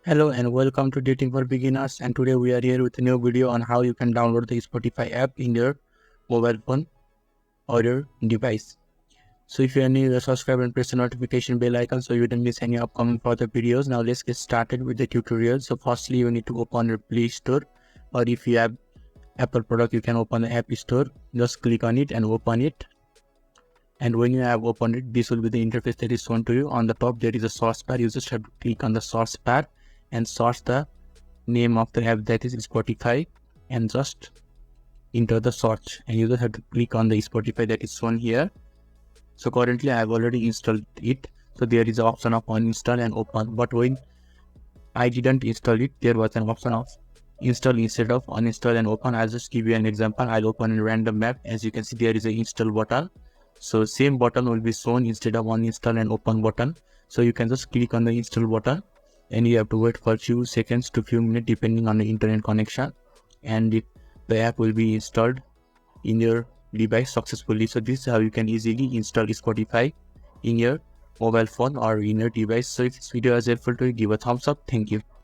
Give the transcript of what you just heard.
Hello and welcome to Dating for Beginners, and today we are here with a new video on how you can download the Spotify app in your mobile phone or your device. So if you are new, subscribe and press the notification bell icon so you don't miss any upcoming further videos. Now let's get started with the tutorial. So firstly you need to open your Play Store, or if you have Apple product you can open the App Store. Just click on it and open it. And when you have opened it, this will be the interface that is shown to you. On the top there is a search bar. You just have to click on the search bar and search the name of the app, that is Spotify, and just enter the search, and you just have to click on the Spotify that is shown here. So currently I have already installed it, so there is an option of uninstall and open, but when I didn't install it, there was an option of install instead of uninstall and open. I'll just give you an example. I'll open a random app. As you can see, there is an install button, so same button will be shown instead of uninstall and open button. So you can just click on the install button, and you have to wait for few seconds to few minutes depending on the internet connection, and the app will be installed in your device successfully. So this is how you can easily install Spotify in your mobile phone or in your device. So if this video is helpful to you, give a thumbs up. Thank you.